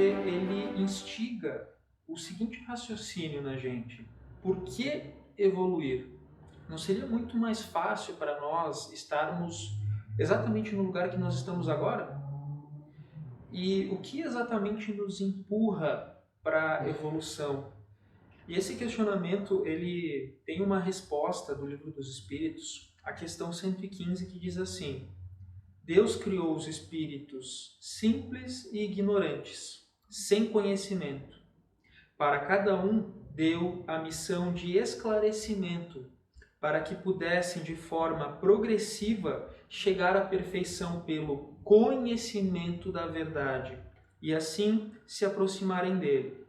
ele instiga o seguinte raciocínio na gente: por que evoluir? Não seria muito mais fácil para nós estarmos exatamente no lugar que nós estamos agora? E o que exatamente nos empurra para a evolução? E esse questionamento, ele tem uma resposta do Livro dos Espíritos, a questão 115, que diz assim: Deus criou os espíritos simples e ignorantes, sem conhecimento. Para cada um deu a missão de esclarecimento, para que pudessem de forma progressiva chegar à perfeição pelo conhecimento da verdade e assim se aproximarem dele.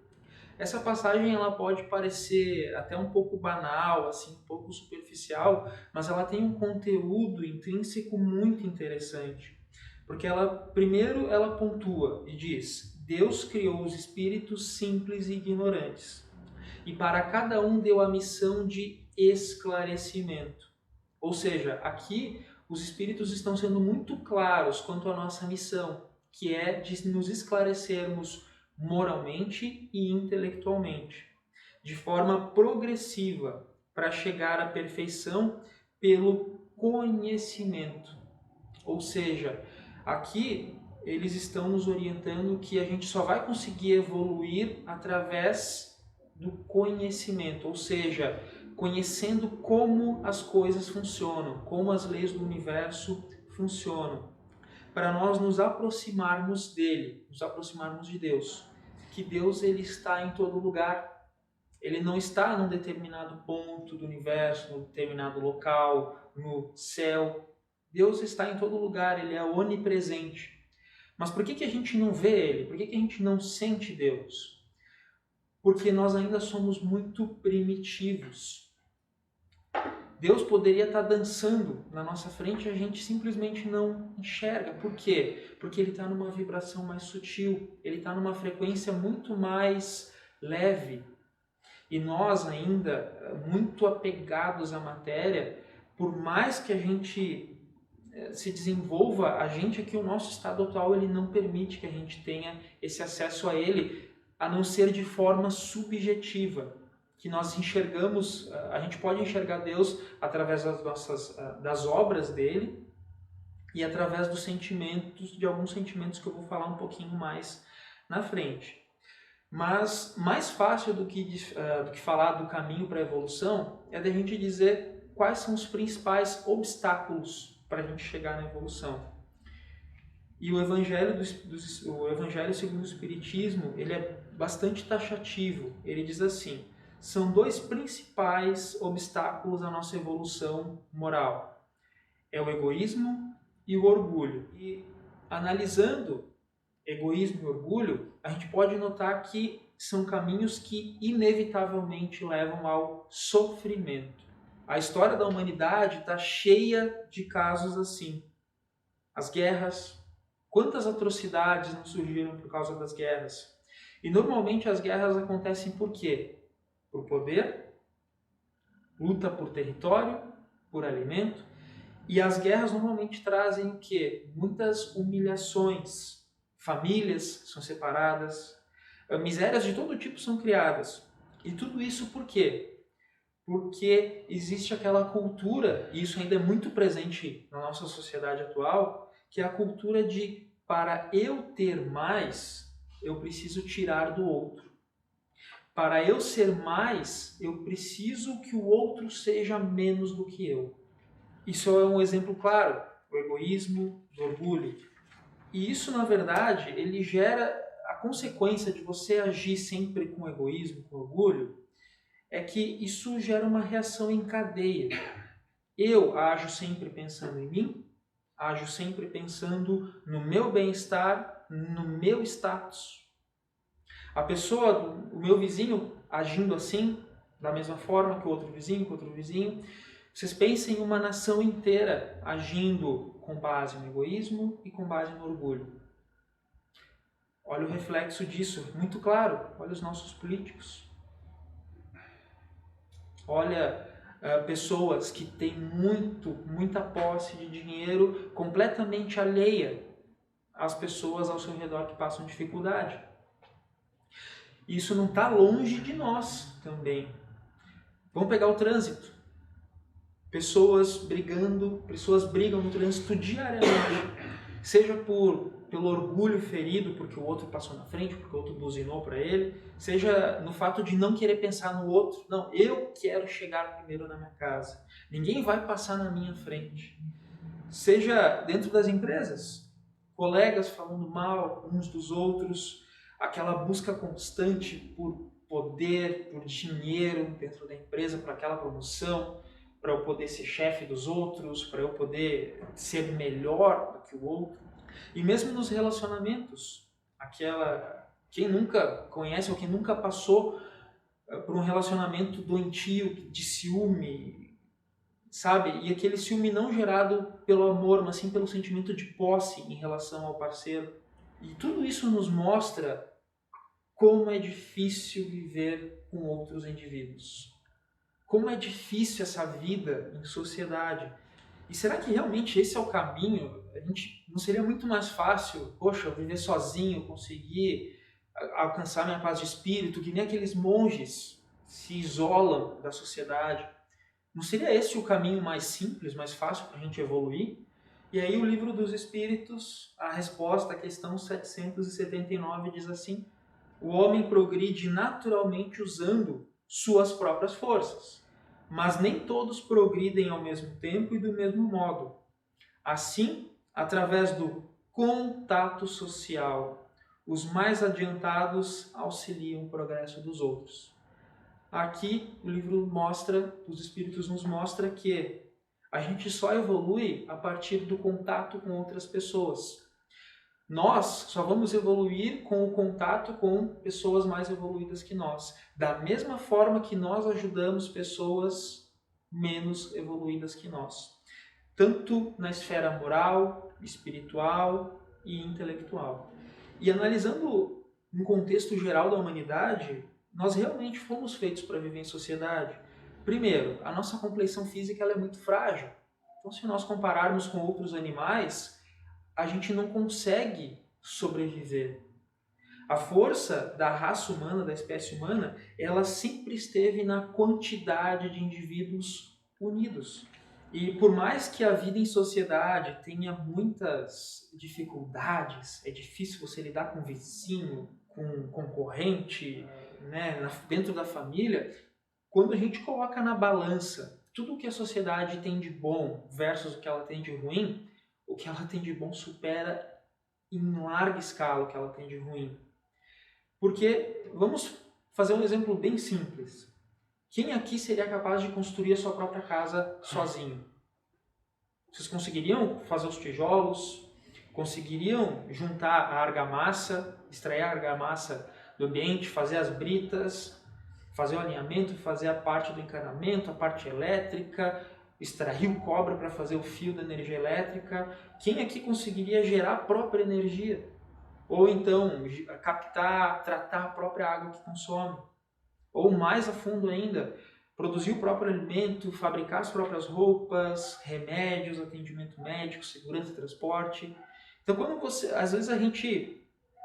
Essa passagem ela pode parecer até um pouco banal, assim, um pouco superficial, mas ela tem um conteúdo intrínseco muito interessante. Porque primeiro ela pontua e diz: Deus criou os espíritos simples e ignorantes, e para cada um deu a missão de esclarecimento. Ou seja, aqui os espíritos estão sendo muito claros quanto à nossa missão, que é de nos esclarecermos moralmente e intelectualmente, de forma progressiva, para chegar à perfeição pelo conhecimento. Ou seja, aqui eles estão nos orientando que a gente só vai conseguir evoluir através do conhecimento, ou seja, conhecendo como as coisas funcionam, como as leis do universo funcionam, para nós nos aproximarmos dele, nos aproximarmos de Deus. Que Deus ele está em todo lugar. Ele não está num determinado ponto do universo, num determinado local, no céu. Deus está em todo lugar, ele é onipresente. Mas por que a gente não vê ele? Por que a gente não sente Deus? Porque nós ainda somos muito primitivos. Deus poderia estar dançando na nossa frente e a gente simplesmente não enxerga. Por quê? Porque ele está numa vibração mais sutil, ele está numa frequência muito mais leve. E nós ainda, muito apegados à matéria, por mais que a gente se desenvolva, a gente aqui, o nosso estado atual, ele não permite que a gente tenha esse acesso a ele, a não ser de forma subjetiva. Que nós enxergamos, a gente pode enxergar Deus através das obras dele e através dos sentimentos, de alguns sentimentos que eu vou falar um pouquinho mais na frente. Mas mais fácil do que falar do caminho para a evolução é da gente dizer quais são os principais obstáculos para a gente chegar na evolução. E o Evangelho segundo o Espiritismo, ele é bastante taxativo. Ele diz assim: são dois principais obstáculos à nossa evolução moral. É o egoísmo e o orgulho. E analisando egoísmo e orgulho, a gente pode notar que são caminhos que inevitavelmente levam ao sofrimento. A história da humanidade está cheia de casos assim. As guerras, quantas atrocidades não surgiram por causa das guerras? E normalmente as guerras acontecem por quê? Por poder, luta por território, por alimento. E as guerras normalmente trazem o quê? Muitas humilhações. Famílias são separadas, misérias de todo tipo são criadas. E tudo isso por quê? Porque existe aquela cultura, e isso ainda é muito presente na nossa sociedade atual, que é a cultura de, para eu ter mais, eu preciso tirar do outro. Para eu ser mais, eu preciso que o outro seja menos do que eu. Isso é um exemplo claro, o egoísmo, o orgulho. E isso, na verdade, ele gera a consequência de você agir sempre com egoísmo, com orgulho, é que isso gera uma reação em cadeia. Eu ajo sempre pensando em mim, ajo sempre pensando no meu bem-estar, no meu status. A pessoa, o meu vizinho, agindo assim, da mesma forma que o outro vizinho, vocês pensem em uma nação inteira agindo com base no egoísmo e com base no orgulho. Olha o reflexo disso, muito claro. Olha os nossos políticos. Olha pessoas que têm muita posse de dinheiro, completamente alheia às pessoas ao seu redor que passam dificuldade. E isso não está longe de nós também. Vamos pegar o trânsito. Pessoas brigam no trânsito diariamente. Seja pelo orgulho ferido porque o outro passou na frente, porque o outro buzinou para ele, seja no fato de não querer pensar no outro. Não, eu quero chegar primeiro na minha casa. Ninguém vai passar na minha frente. Seja dentro das empresas, colegas falando mal uns dos outros, aquela busca constante por poder, por dinheiro dentro da empresa, para aquela promoção, para eu poder ser chefe dos outros, para eu poder ser melhor do que o outro. E mesmo nos relacionamentos, quem nunca conhece ou quem nunca passou por um relacionamento doentio, de ciúme, sabe? E aquele ciúme não gerado pelo amor, mas sim pelo sentimento de posse em relação ao parceiro. E tudo isso nos mostra como é difícil viver com outros indivíduos. Como é difícil essa vida em sociedade. E será que realmente esse é o caminho? Não seria muito mais fácil, poxa, eu viver sozinho, conseguir alcançar minha paz de espírito, que nem aqueles monges se isolam da sociedade? Não seria esse o caminho mais simples, mais fácil para a gente evoluir? E aí o Livro dos Espíritos, a resposta à questão 779 diz assim: o homem progride naturalmente usando suas próprias forças, mas nem todos progridem ao mesmo tempo e do mesmo modo. Assim, através do contato social, os mais adiantados auxiliam o progresso dos outros. Aqui o livro dos Espíritos nos mostra que a gente só evolui a partir do contato com outras pessoas. Nós só vamos evoluir com o contato com pessoas mais evoluídas que nós. Da mesma forma que nós ajudamos pessoas menos evoluídas que nós. Tanto na esfera moral, espiritual e intelectual. E analisando um contexto geral da humanidade, nós realmente fomos feitos para viver em sociedade. Primeiro, a nossa compleição física ela é muito frágil. Então, se nós compararmos com outros animais, a gente não consegue sobreviver. A força da raça humana, da espécie humana, ela sempre esteve na quantidade de indivíduos unidos. E por mais que a vida em sociedade tenha muitas dificuldades, é difícil você lidar com vizinho, com concorrente, né, dentro da família, quando a gente coloca na balança tudo o que a sociedade tem de bom versus o que ela tem de ruim, o que ela tem de bom supera em larga escala o que ela tem de ruim. Porque, vamos fazer um exemplo bem simples. Quem aqui seria capaz de construir a sua própria casa sozinho? Vocês conseguiriam fazer os tijolos? Conseguiriam juntar a argamassa, extrair a argamassa do ambiente, fazer as britas, fazer o alinhamento, fazer a parte do encanamento, a parte elétrica, extrair o cobre para fazer o fio da energia elétrica? Quem aqui conseguiria gerar a própria energia? Ou então captar, tratar a própria água que consome? Ou mais a fundo ainda, produzir o próprio alimento, fabricar as próprias roupas, remédios, atendimento médico, segurança e transporte. Então, às vezes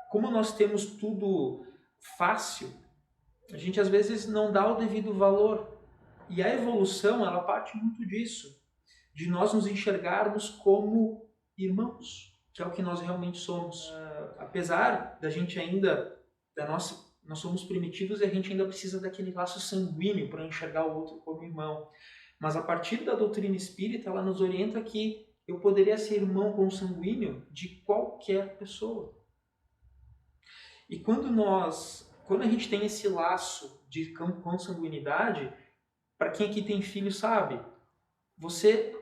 como nós temos tudo fácil, a gente às vezes não dá o devido valor. E a evolução, ela parte muito disso, de nós nos enxergarmos como irmãos, que é o que nós realmente somos. Apesar da gente ainda, nós somos primitivos e a gente ainda precisa daquele laço sanguíneo para enxergar o outro como irmão. Mas a partir da doutrina espírita, ela nos orienta que eu poderia ser irmão consanguíneo de qualquer pessoa. E quando a gente tem esse laço de consanguinidade, para quem aqui tem filho sabe, você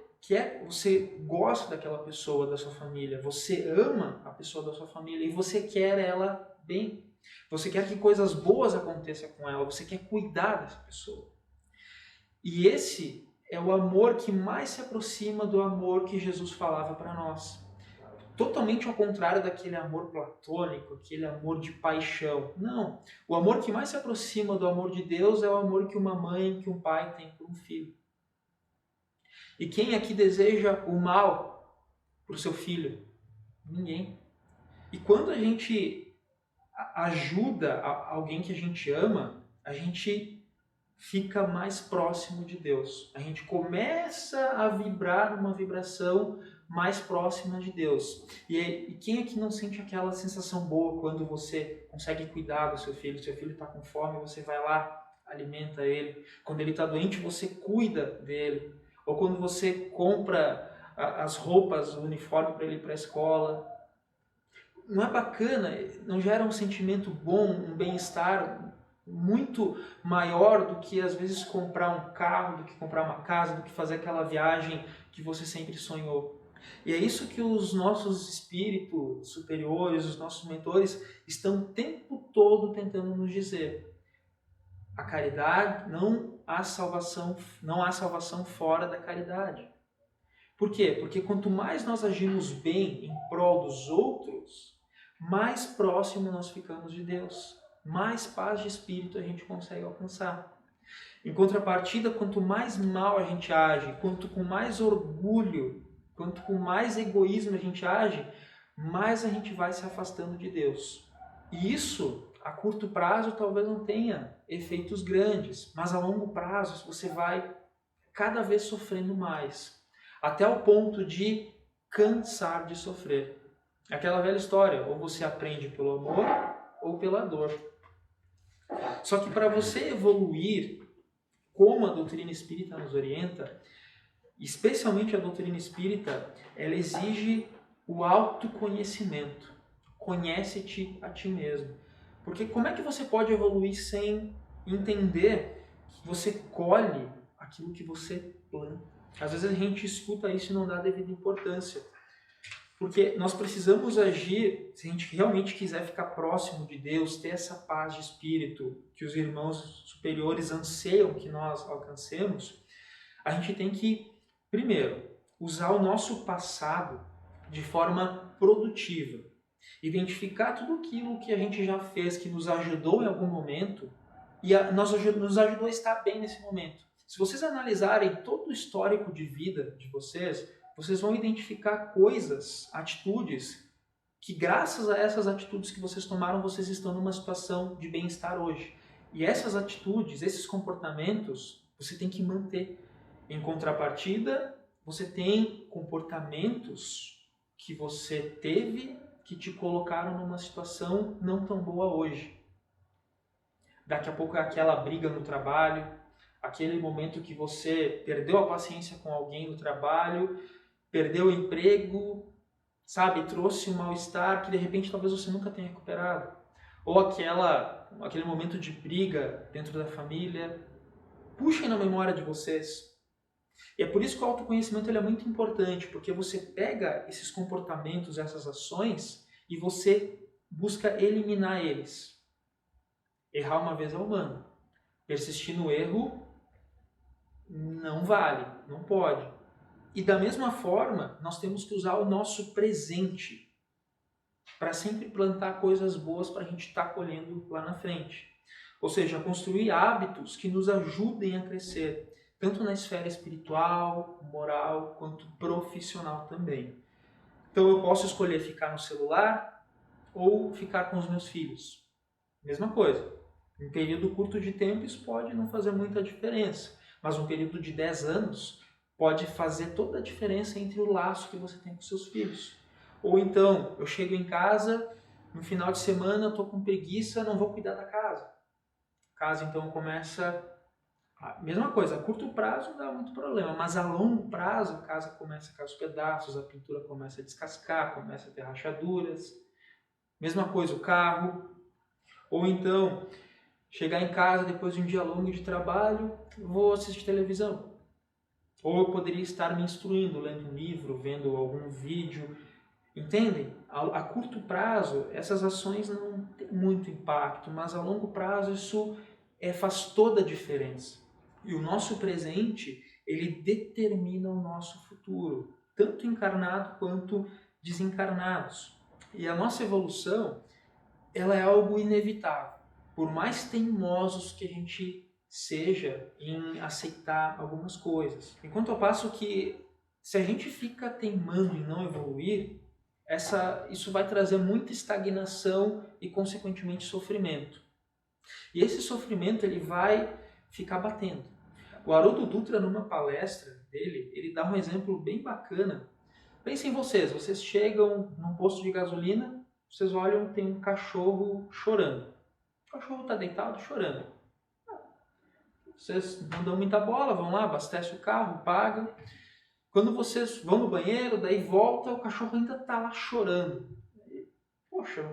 gosta daquela pessoa da sua família, você ama a pessoa da sua família e você quer ela bem. Você quer que coisas boas aconteçam com ela, você quer cuidar dessa pessoa. E esse é o amor que mais se aproxima do amor que Jesus falava para nós. Totalmente ao contrário daquele amor platônico, aquele amor de paixão. Não. O amor que mais se aproxima do amor de Deus é o amor que uma mãe, que um pai tem por um filho. E quem aqui deseja o mal para o seu filho? Ninguém. E quando a gente ajuda alguém que a gente ama, a gente fica mais próximo de Deus. A gente começa a vibrar uma vibração mais próxima de Deus. E quem aqui não sente aquela sensação boa quando você consegue cuidar do seu filho está com fome, você vai lá, alimenta ele. Quando ele está doente, você cuida dele. Ou quando você compra as roupas, o uniforme para ele ir para a escola. Não é bacana? Não gera um sentimento bom, um bem-estar muito maior do que às vezes comprar um carro, do que comprar uma casa, do que fazer aquela viagem que você sempre sonhou. E é isso que os nossos espíritos superiores, os nossos mentores, estão o tempo todo tentando nos dizer. A caridade, não há salvação fora da caridade. Por quê? Porque quanto mais nós agimos bem em prol dos outros, mais próximo nós ficamos de Deus, mais paz de espírito a gente consegue alcançar. Em contrapartida, quanto mais mal a gente age, quanto com mais orgulho, quanto com mais egoísmo a gente age, mais a gente vai se afastando de Deus. E isso, a curto prazo, talvez não tenha efeitos grandes, mas a longo prazo você vai cada vez sofrendo mais, até o ponto de cansar de sofrer. Aquela velha história, ou você aprende pelo amor ou pela dor. Só que para você evoluir, como a doutrina espírita nos orienta, especialmente a doutrina espírita, ela exige o autoconhecimento. Conhece-te a ti mesmo. Porque como é que você pode evoluir sem entender que você colhe aquilo que você planta? Às vezes a gente escuta isso e não dá devida importância. Porque nós precisamos agir, se a gente realmente quiser ficar próximo de Deus, ter essa paz de espírito que os irmãos superiores anseiam que nós alcancemos, a gente tem que, primeiro, usar o nosso passado de forma produtiva. Identificar tudo aquilo que a gente já fez, que nos ajudou em algum momento, e nos ajudou a estar bem nesse momento. Se vocês analisarem todo o histórico de vida de vocês vão identificar coisas, atitudes, que graças a essas atitudes que vocês tomaram, vocês estão numa situação de bem-estar hoje. E essas atitudes, esses comportamentos, você tem que manter. Em contrapartida, você tem comportamentos que você teve que te colocaram numa situação não tão boa hoje. Daqui a pouco é aquela briga no trabalho, aquele momento que você perdeu a paciência com alguém no trabalho, perdeu o emprego, sabe, trouxe um mal-estar que de repente talvez você nunca tenha recuperado. Ou aquele momento de briga dentro da família. Puxem na memória de vocês. E é por isso que o autoconhecimento ele é muito importante, porque você pega esses comportamentos, essas ações, e você busca eliminar eles. Errar uma vez é humano. Persistir no erro não vale, não pode. E da mesma forma, nós temos que usar o nosso presente para sempre plantar coisas boas para a gente estar colhendo lá na frente. Ou seja, construir hábitos que nos ajudem a crescer, tanto na esfera espiritual, moral, quanto profissional também. Então eu posso escolher ficar no celular ou ficar com os meus filhos. Mesma coisa. Em um período curto de tempo isso pode não fazer muita diferença, mas um período de 10 anos pode fazer toda a diferença entre o laço que você tem com seus filhos. Ou então, eu chego em casa, no final de semana, estou com preguiça, não vou cuidar da casa. A casa então começa... A mesma coisa, a curto prazo não dá muito problema, mas a longo prazo a casa começa a cair aos pedaços, a pintura começa a descascar, começa a ter rachaduras. Mesma coisa o carro. Ou então, chegar em casa depois de um dia longo de trabalho, vou assistir televisão. Ou eu poderia estar me instruindo, lendo um livro, vendo algum vídeo. Entendem? A curto prazo, essas ações não têm muito impacto, mas a longo prazo isso faz toda a diferença. E o nosso presente, ele determina o nosso futuro, tanto encarnado quanto desencarnados. E a nossa evolução, ela é algo inevitável. Por mais teimosos que a gente seja em aceitar algumas coisas. Enquanto ao passo que, se a gente fica teimando em não evoluir, isso vai trazer muita estagnação e, consequentemente, sofrimento. E esse sofrimento ele vai ficar batendo. O Haroldo Dutra, numa palestra dele, ele dá um exemplo bem bacana. Pensem vocês chegam num posto de gasolina, vocês olham, tem um cachorro chorando. O cachorro está deitado chorando. Vocês não dão muita bola, vão lá, abastecem o carro, pagam. Quando vocês vão no banheiro, daí volta, o cachorro ainda está lá chorando. Poxa,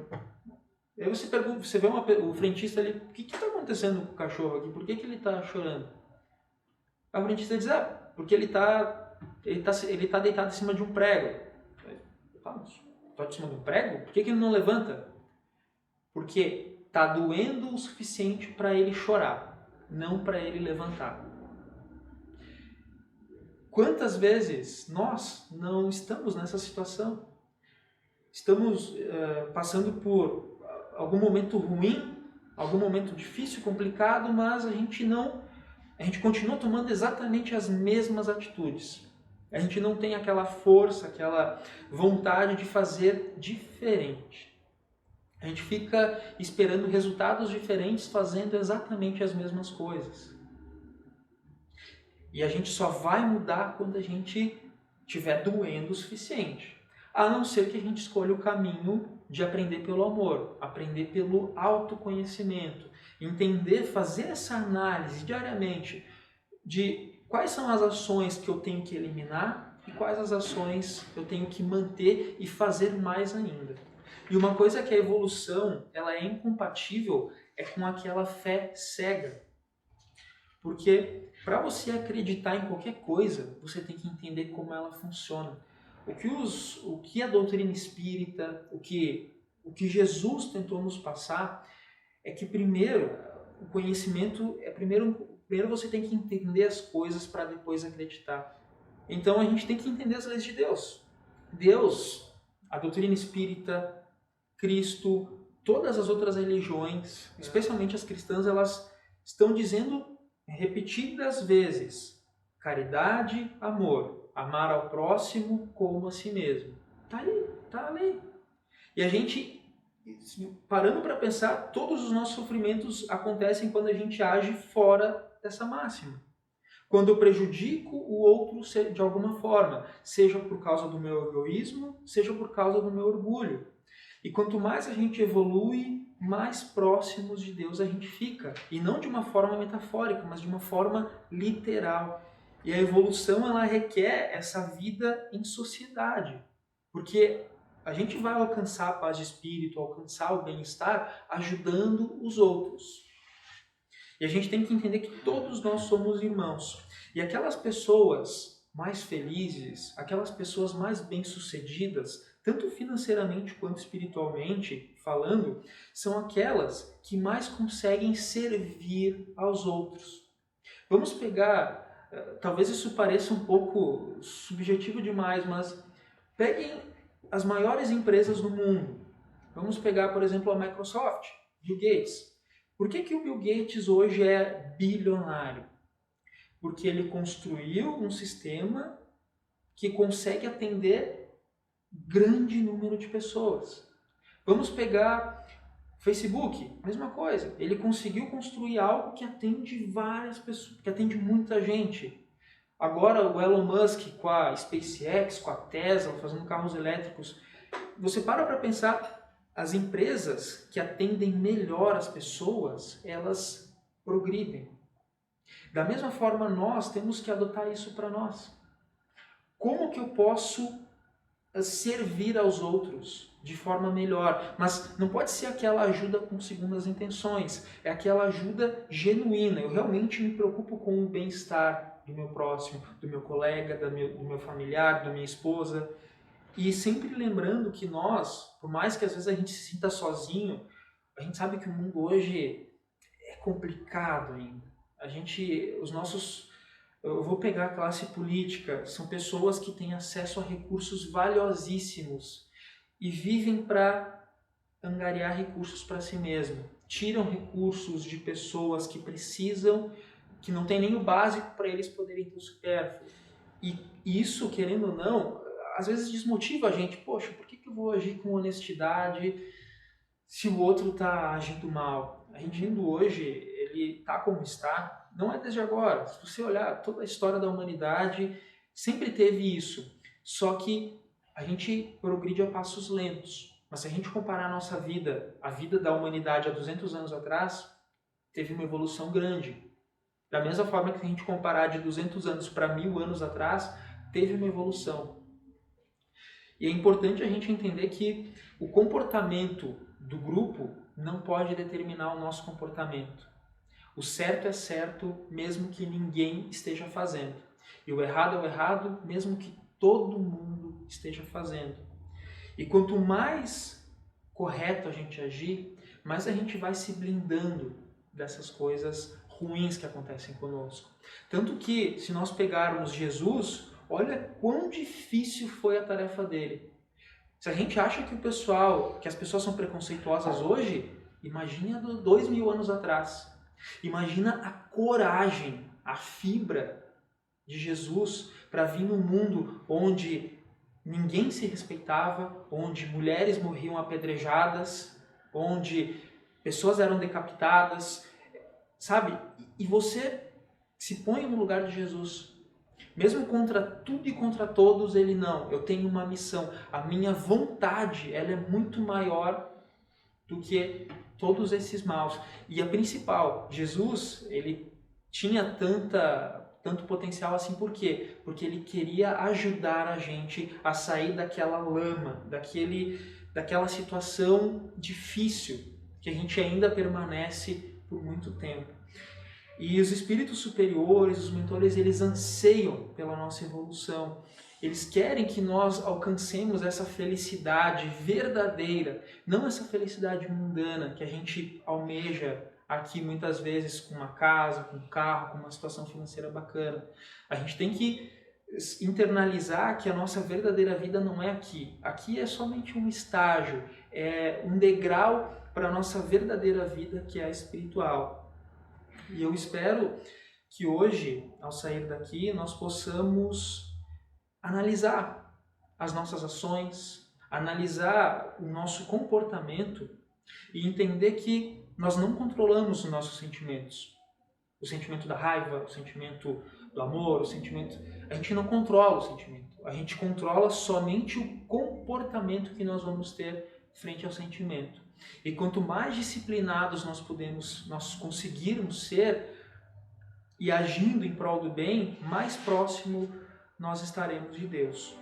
aí você pergunta, você vê o frentista ali, o que está acontecendo com o cachorro aqui? Por que ele está chorando? Aí o frentista diz, porque ele tá deitado em cima de um prego. Está em cima de um prego? Por que ele não levanta? Porque está doendo o suficiente para ele chorar, não para ele levantar. Quantas vezes nós não estamos nessa situação? Estamos passando por algum momento ruim, algum momento difícil, complicado, mas a gente continua tomando exatamente as mesmas atitudes. A gente não tem aquela força, aquela vontade de fazer diferente. A gente fica esperando resultados diferentes, fazendo exatamente as mesmas coisas. E a gente só vai mudar quando a gente estiver doendo o suficiente. A não ser que a gente escolha o caminho de aprender pelo amor, aprender pelo autoconhecimento, entender, fazer essa análise diariamente de quais são as ações que eu tenho que eliminar e quais as ações eu tenho que manter e fazer mais ainda. E uma coisa que a evolução ela é incompatível é com aquela fé cega. Porque para você acreditar em qualquer coisa, você tem que entender como ela funciona. O que a doutrina espírita, o que Jesus tentou nos passar é que primeiro o conhecimento primeiro você tem que entender as coisas para depois acreditar. Então a gente tem que entender as leis de Deus. Deus, a doutrina espírita, Cristo, todas as outras religiões, especialmente as cristãs, elas estão dizendo repetidas vezes: caridade, amor, amar ao próximo como a si mesmo. Tá ali. E a gente, parando para pensar, todos os nossos sofrimentos acontecem quando a gente age fora dessa máxima. Quando eu prejudico o outro de alguma forma, seja por causa do meu egoísmo, seja por causa do meu orgulho. E quanto mais a gente evolui, mais próximos de Deus a gente fica. E não de uma forma metafórica, mas de uma forma literal. E a evolução ela requer essa vida em sociedade. Porque a gente vai alcançar a paz de espírito, alcançar o bem-estar, ajudando os outros. E a gente tem que entender que todos nós somos irmãos. E aquelas pessoas mais felizes, aquelas pessoas mais bem-sucedidas, tanto financeiramente quanto espiritualmente falando, são aquelas que mais conseguem servir aos outros. Vamos pegar, talvez isso pareça um pouco subjetivo demais, mas peguem as maiores empresas do mundo. Vamos pegar, por exemplo, a Microsoft, Bill Gates. Por que o Bill Gates hoje é bilionário? Porque ele construiu um sistema que consegue atender grande número de pessoas. Vamos pegar Facebook, mesma coisa. Ele conseguiu construir algo que atende várias pessoas, que atende muita gente. Agora o Elon Musk com a SpaceX, com a Tesla, fazendo carros elétricos. Você para pensar, as empresas que atendem melhor as pessoas, elas progridem. Da mesma forma, nós temos que adotar isso para nós. Como que eu posso servir aos outros de forma melhor? Mas não pode ser aquela ajuda com segundas intenções. É aquela ajuda genuína. Eu realmente me preocupo com o bem-estar do meu próximo, do meu colega, do meu familiar, da minha esposa. E sempre lembrando que nós, por mais que às vezes a gente se sinta sozinho, a gente sabe que o mundo hoje é complicado ainda. Eu vou pegar a classe política, são pessoas que têm acesso a recursos valiosíssimos e vivem para angariar recursos para si mesmo. Tiram recursos de pessoas que precisam, que não tem nem o básico para eles poderem ter o supérfluo. E isso, querendo ou não, às vezes desmotiva a gente. Poxa, por que eu vou agir com honestidade se o outro está agindo mal? A gente indo hoje, ele está como está, não é desde agora. Se você olhar toda a história da humanidade, sempre teve isso. Só que a gente progride a passos lentos. Mas se a gente comparar a nossa vida, a vida da humanidade há 200 anos atrás, teve uma evolução grande. Da mesma forma que a gente comparar de 200 anos para 1000 anos atrás, teve uma evolução. E é importante a gente entender que o comportamento do grupo não pode determinar o nosso comportamento. O certo é certo, mesmo que ninguém esteja fazendo. E o errado é o errado, mesmo que todo mundo esteja fazendo. E quanto mais correto a gente agir, mais a gente vai se blindando dessas coisas ruins que acontecem conosco. Tanto que, se nós pegarmos Jesus, olha quão difícil foi a tarefa dele. Se a gente acha que as pessoas são preconceituosas hoje, imagina 2000 anos atrás. Imagina a coragem, a fibra de Jesus para vir num mundo onde ninguém se respeitava, onde mulheres morriam apedrejadas, onde pessoas eram decapitadas, sabe? E você se põe no lugar de Jesus. Mesmo contra tudo e contra todos, ele não. Eu tenho uma missão. A minha vontade, ela é muito maior do que todos esses maus. E a principal, Jesus, ele tinha tanto potencial assim, por quê? Porque ele queria ajudar a gente a sair daquela lama, daquela situação difícil que a gente ainda permanece por muito tempo. E os espíritos superiores, os mentores, eles anseiam pela nossa evolução. Eles querem que nós alcancemos essa felicidade verdadeira, não essa felicidade mundana que a gente almeja aqui muitas vezes com uma casa, com um carro, com uma situação financeira bacana. A gente tem que internalizar que a nossa verdadeira vida não é aqui. Aqui é somente um estágio, é um degrau para a nossa verdadeira vida, que é a espiritual. E eu espero que hoje, ao sair daqui, nós possamos analisar as nossas ações, analisar o nosso comportamento e entender que nós não controlamos os nossos sentimentos. O sentimento da raiva, o sentimento do amor, o sentimento... A gente não controla o sentimento. A gente controla somente o comportamento que nós vamos ter frente ao sentimento. E quanto mais disciplinados nós conseguirmos ser e agindo em prol do bem, mais próximo nós estaremos de Deus.